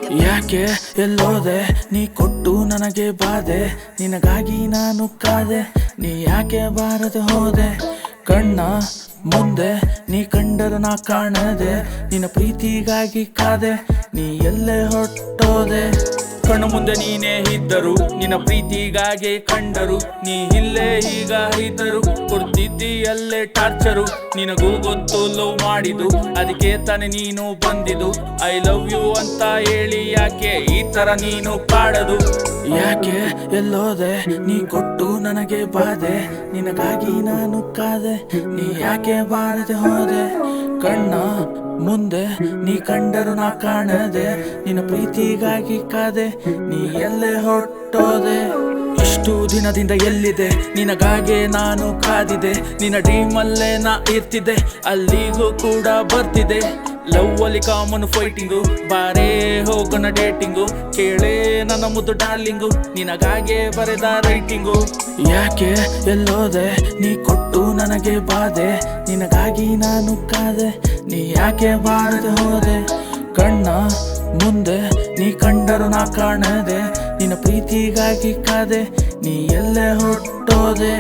ಯಾಕೆ ಎಲ್ಲೋದೆ ನೀ ಕೊಟ್ಟು ನನಗೆ ಬಾಧೆ, ನಿನಗಾಗಿ ನಾನು ಕಾದೆ, ನೀ ಯಾಕೆ ಬಾರದೆ ಹೋದೆ. ಕಣ್ಣ ಮುಂದೆ ನೀ ಕಂಡರು ನಾ ಕಾಣದೆ, ನಿನ್ನ ಪ್ರೀತಿಗಾಗಿ ಕಾದೆ, ನೀ ಎಲ್ಲೇ ಹೊರಟೋದೆ. ಕಣ್ಣು ಮುಂದೆ ನೀನೇ ಇದ್ದರು, ನಿನ್ನ ಪ್ರೀತಿಗಾಗಿ ಕಂಡರು, ನೀ ಇಲ್ಲೇ ಈಗ ಇದ್ದರು, ಕೊಡ್ತಿದ್ದಿ ಅಲ್ಲೇ ಟಾರ್ಚರು. ನಿನಗೂ ಗೊತ್ತು ಲವ್ ಮಾಡಿದ್ದು, ಅದಕ್ಕೆ ತಾನೆ ನೀನು ಬಂದಿದ್ದು. ಐ ಲವ್ ಯು ಅಂತ ಹೇಳಿ ಯಾಕೆ ಈ ತರ ನೀನು ಕಾಡದು. ಯಾಕೆ ಎಲ್ಲೋದೆ ನೀ ಕೊಟ್ಟು ನನಗೆ ಬಾಧೆ, ನಿನಗಾಗಿ ನಾನು ಕಾದೆ, ನೀ ಯಾಕೆ ಬಾರದೆ ಹೋದೆ. ಕಣ್ಣ ಮುಂದೆ ನೀ ಕಂಡರು ನಾ ಕಾಣದೆ, ನಿನ್ನ ಪ್ರೀತಿಗಾಗಿ ಕಾದೆ, ನೀ ಎಲ್ಲೇ ಹೊರಟೋದೆ. ಇಷ್ಟು ದಿನದಿಂದ ಎಲ್ಲಿದೆ ನಿನಗಾಗೆ ನಾನು ಕಾದಿದೆ, ನಿನ್ನ ಡ್ರೀಮಲ್ಲೇ ನಾ ಇರ್ತಿದ್ದೆ, ಅಲ್ಲಿಗೂ ಕೂಡ ಬರ್ತಿದೆ. ಲವ್ ಅಲ್ಲಿ ಕಾಮನ್ ಫೈಟಿಂಗು, ಬಾರೇ ಹೋಗೋಣ ಡೇಟಿಂಗು, ಕೇಳೇ ನನ್ನ ಮುದ್ದು ಡಾರ್ಲಿಂಗು, ನಿನಗಾಗೆ ಬರೆದ ರೈಟಿಂಗು. ಯಾಕೆ ಎಲ್ಲೋದೆ ನೀ ಕೊಟ್ಟು ನನಗೆ ಬಾಧೆ, ನಿನಗಾಗಿ ನಾನು ಕಾದೆ, ನೀ ಯಾಕೆ ಬಾರದೆ ಹೋದೆ. ಕಣ್ಣ ಮುಂದೆ ನೀ ಕಂಡರು ನಾ ಕಾಣದೆ, ನಿನ್ನ ಪ್ರೀತಿಗಾಗಿ ಕಾದೆ, ನೀ ಎಲ್ಲೇ ಹೊರಟೋದೆ.